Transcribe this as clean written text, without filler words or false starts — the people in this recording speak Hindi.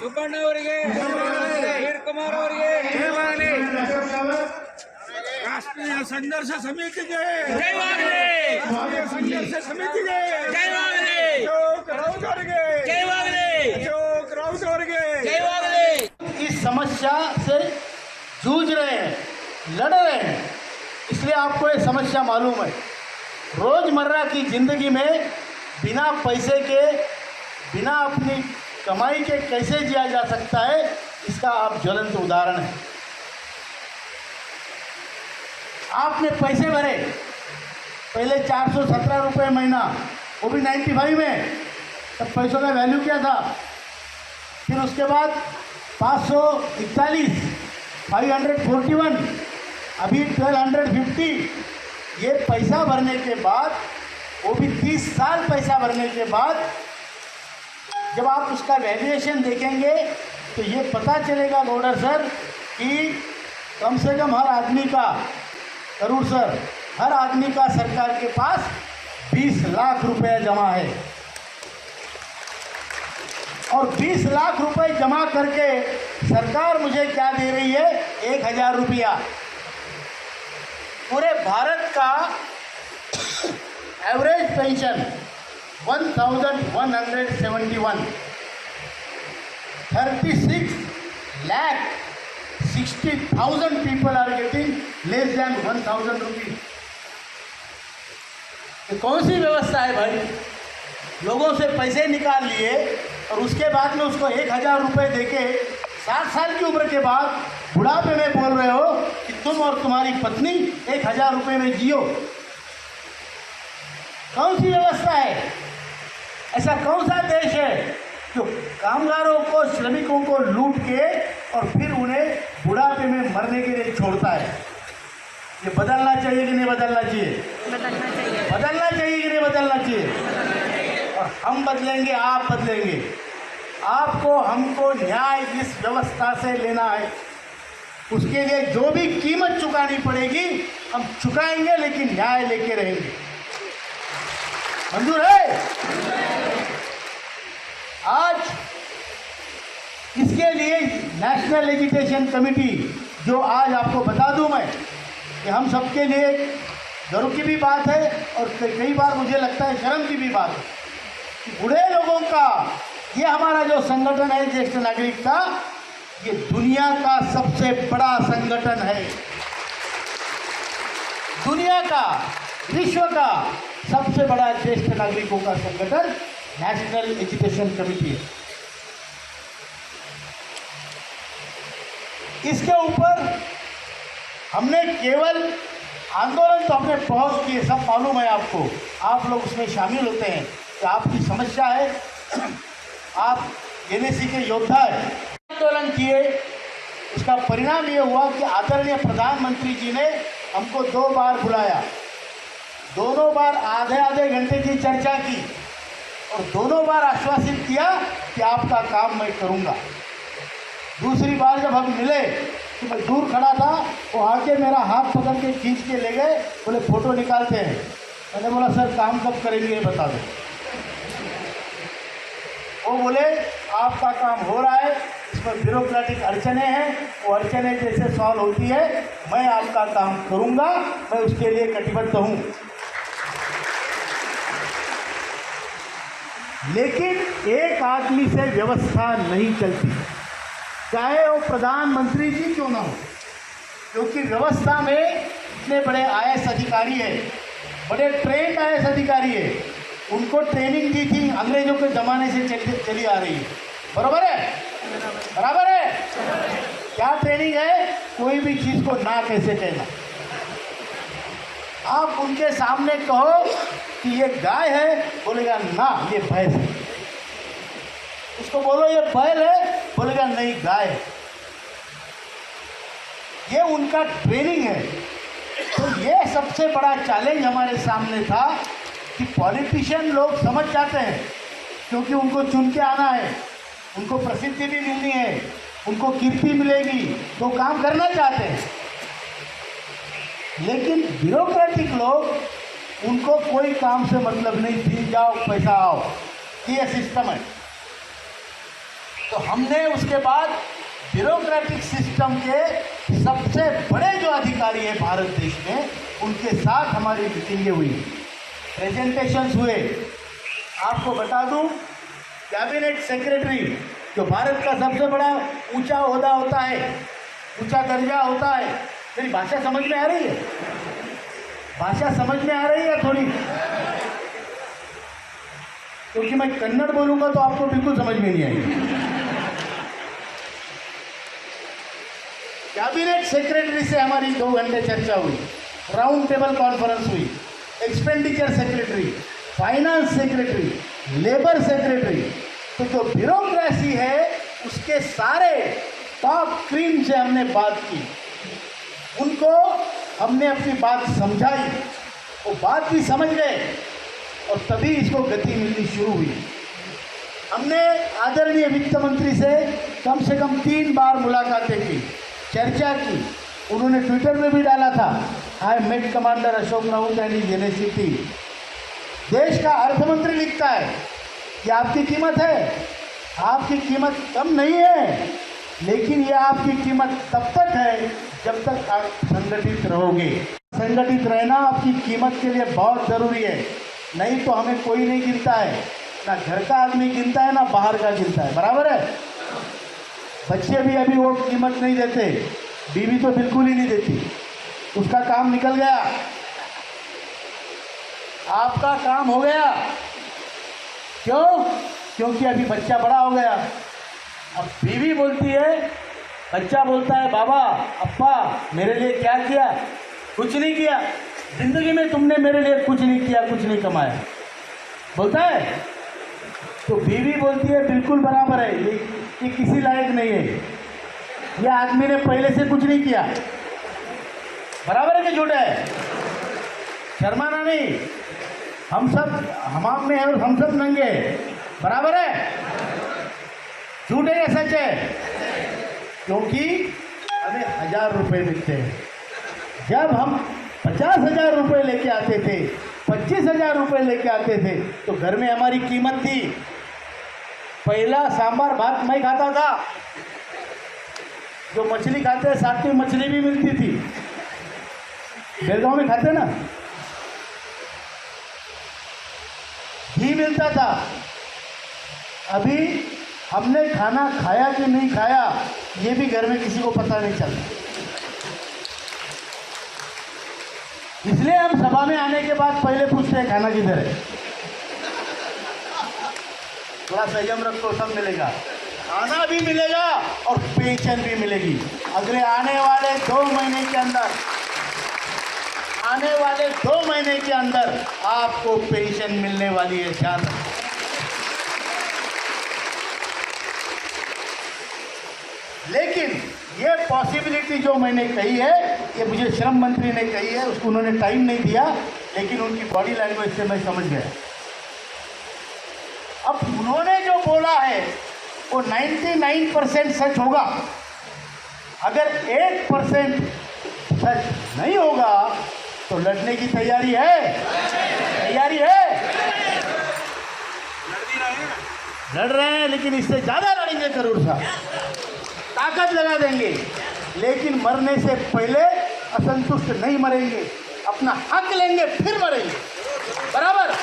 ಸುಬ್ಬಣ್ಣ ಅವರಿಗೆ, ವೀರ್ ಕುಮಾರ್ ಅವರಿಗೆ, ರಾಷ್ಟ್ರೀಯ ಸಂಘರ್ಷ ಸಮಿತಿಗೆ ಜಯವಾಗಲಿ, ರಾಷ್ಟ್ರೀಯ ಸಂಘರ್ಷ ಸಮಿತಿಗೆ ಜಯವಾಗಲಿ, ಅಶೋಕ್ ರಾउत ಅವರಿಗೆ ಜಯವಾಗಲಿ, ಅಶೋಕ್ ರಾउत ಅವರಿಗೆ ಜಯವಾಗಲಿ। इस समस्या से जूझ रहे हैं, लड़ रहे हैं, इसलिए आपको ये समस्या मालूम है। रोज़मर्रा की ज़िंदगी में बिना पैसे के, बिना अपनी कमाई के कैसे जिया जा सकता है, इसका आप ज्वलंत उदाहरण है। आपने पैसे भरे, पहले 417 रुपये महीना, वो भी 95 में, तब पैसों का वैल्यू क्या था। फिर उसके बाद 541, 541, अभी 1250। ये पैसा भरने के बाद, वो भी 30 साल पैसा भरने के बाद जब आप उसका वैल्यूएशन देखेंगे तो ये पता चलेगा गौडर सर कि कम से कम हर आदमी का, करूर सर, हर आदमी का सरकार के पास 20 लाख रुपए जमा है। और 20 लाख रुपए जमा करके सरकार मुझे क्या दे रही है, 1000 रुपया। पूरे भारत का average pension 1171, 36,60,000 people are getting less than 1000 rupees। ये कौन सी व्यवस्था है भाई। लोगों से पैसे निकाल लिए और उसके बाद में उसको 1000 रुपये देके 60 साल की उम्र के बाद बुढ़ापे में बोल रहे हो कि तुम और तुम्हारी पत्नी 1000 रुपये में जियो। कौन सी व्यवस्था है। ऐसा कौन सा देश है जो कामगारों को, श्रमिकों को लूट के और फिर उन्हें बुढ़ापे में मरने के लिए छोड़ता है। ये बदलना चाहिए कि नहीं बदलना चाहिए। बदलना चाहिए कि नहीं बदलना चाहिए। और हम बदलेंगे, आप बदलेंगे। आपको, हमको न्याय इस व्यवस्था से लेना है। उसके लिए जो भी कीमत चुकानी पड़ेगी हम चुकाएंगे, लेकिन न्याय लेके रहेंगे। मंजूर है। आज इसके लिए नेशनल एजुकेशन कमेटी, जो आज आपको बता दूं मैं कि हम सबके लिए गर्व की भी बात है और कई बार मुझे लगता है शर्म की भी बात है कि बूढ़े लोगों का ये हमारा जो संगठन है ज्येष्ठ नागरिक का, ये दुनिया का सबसे बड़ा संगठन है। दुनिया का, विश्व का सबसे बड़ा ज्येष्ठ नागरिकों का संगठन नेशनल एजुकेशन कमेटी है। इसके ऊपर हमने केवल आंदोलन तो हमने बहुत किए, सब मालूम है आपको, आप लोग उसमें शामिल होते हैं कि आपकी समस्या है, आप एनएसी के योद्धा हैं। आंदोलन किए, उसका परिणाम ये हुआ कि आदरणीय प्रधानमंत्री जी ने हमको 2 बार बुलाया, दोनों बार आधे आधे घंटे की चर्चा की और दोनों बार आश्वासित किया कि आपका काम मैं करूंगा। दूसरी बार जब हम मिले तो मैं दूर खड़ा था, वो आके मेरा हाथ पकड़ के खींच के ले गए, बोले फोटो निकालते हैं। मैंने बोला सर काम कब करेंगे ये बता दो। वो बोले आपका काम हो रहा है, इसमें ब्यूरोक्रेटिक अड़चने हैं, वो अड़चने जैसे सॉल्व होती है मैं आपका काम करूंगा, मैं उसके लिए कटिबद्ध हूँ। लेकिन एक आदमी से व्यवस्था नहीं चलती, चाहे वो प्रधानमंत्री जी क्यों ना हो, क्योंकि व्यवस्था में इतने बड़े आईएएस अधिकारी है, बड़े ट्रेंड आईएएस अधिकारी है, उनको ट्रेनिंग दी थी अंग्रेजों के ज़माने से चली आ रही है। बराबर है, बराबर है। क्या ट्रेनिंग है, कोई भी चीज़ को ना कैसे कहना। आप उनके सामने कहो कि ये गाय है, बोलेगा ना ये भैंस है। उसको बोलो ये बैल है, बोलेगा नहीं गाय है। ये उनका ट्रेनिंग है। तो ये सबसे बड़ा चैलेंज हमारे सामने था कि पॉलिटिशियन लोग समझ जाते हैं, क्योंकि उनको चुन के आना है, उनको प्रसिद्धि भी मिलनी है, उनको कीर्ति मिलेगी, तो काम करना चाहते हैं। लेकिन ब्यूरोक्रेटिक लोग, उनको कोई काम से मतलब नहीं, फिर जाओ पैसा आओ, ये सिस्टम है। तो हमने उसके बाद ब्यूरोक्रेटिक सिस्टम के सबसे बड़े जो अधिकारी हैं भारत देश में, उनके साथ हमारी मीटिंगें हुई, प्रेजेंटेशंस हुए। आपको बता दूं, कैबिनेट सेक्रेटरी जो भारत का सबसे बड़ा ऊंचा ओहदा होता है, ऊंचा दर्जा होता है। मेरी भाषा समझ में आ रही है? भाषा समझ में आ रही है थोड़ी? क्योंकि मैं कन्नड़ बोलूंगा तो आपको बिल्कुल समझ में नहीं आएगी। कैबिनेट सेक्रेटरी से हमारी 2 घंटे चर्चा हुई, राउंड टेबल कॉन्फ्रेंस हुई, expenditure secretary, finance secretary, labour secretary. तो जो ब्यूरोक्रेसी है उसके सारे टॉप क्रीम से हमने बात की, उनको हमने अपनी बात समझाई, वो बात भी समझ गए और तभी इसको गति मिलनी शुरू हुई। हमने आदरणीय वित्त मंत्री से कम 3 बार मुलाकातें की, चर्चा की। उन्होंने ट्विटर में भी डाला था, I met commander Ashok Raut and his NSC team. देश का अर्थमंत्री लिखता है कि आपकी कीमत है, आपकी कीमत कम नहीं है, लेकिन यह आपकी कीमत तब तक है जब तक आप संगठित रहोगे। संगठित रहना आपकी कीमत के लिए बहुत ज़रूरी है, नहीं तो हमें कोई नहीं गिनता है, ना घर का आदमी गिनता है ना बाहर का गिनता है, बराबर है। बच्चे भी अभी वो कीमत नहीं देते, बीवी तो बिल्कुल ही नहीं देती, उसका काम निकल गया, आपका काम हो गया। क्यों? क्योंकि अभी बच्चा बड़ा हो गया। अब बीवी बोलती है, बच्चा बोलता है, बाबा अप्पा मेरे लिए क्या किया? कुछ नहीं किया, जिंदगी में तुमने मेरे लिए कुछ नहीं किया, कुछ नहीं कमाया, बोलता है। तो बीवी बोलती है बिल्कुल बराबर है, ये किसी लायक नहीं है, ये आदमी ने पहले से कुछ नहीं किया। बराबर है कि झूठ है? शर्माना नहीं, हम सब हमाम में है और हम सब नंगे हैं, बराबर है? झूठ है या सच है? क्योंकि हमें 1000 रुपये मिलते हैं, जब हम 50,000 रुपये लेके आते थे, 25,000 रुपये लेके आते थे, तो घर में हमारी कीमत थी। पहला सांभर भात मैं खाता था, जो मछली खाते हैं साथ में मछली भी मिलती थी, बेलगांव में खाते ना, घी मिलता था। अभी हमने खाना खाया कि नहीं खाया ये भी घर में किसी को पता नहीं चलता। इसलिए हम सभा में आने के बाद पहले पूछते हैं खाना किधर है। थोड़ा संयम रखो, सब मिलेगा, खाना भी मिलेगा और पेंशन भी मिलेगी। अगले आने वाले 2 महीने के अंदर, आने वाले 2 महीने के अंदर आपको पेंशन मिलने वाली है, ध्यान रखो। लेकिन ये पॉसिबिलिटी जो मैंने कही है, ये मुझे श्रम मंत्री ने कही है, उसको उन्होंने टाइम नहीं दिया, लेकिन उनकी बॉडी लैंग्वेज से मैं समझ गया। अब उन्होंने जो बोला है वो 99% सच होगा। अगर 1% सच नहीं होगा तो लड़ने की तैयारी है, तैयारी है, लड़ रहे हैं, लेकिन इससे ज़्यादा लड़ेंगे जरूर साहब, ताकत लगा देंगे, लेकिन मरने से पहले असंतुष्ट नहीं मरेंगे, अपना हक लेंगे फिर मरेंगे, बराबर।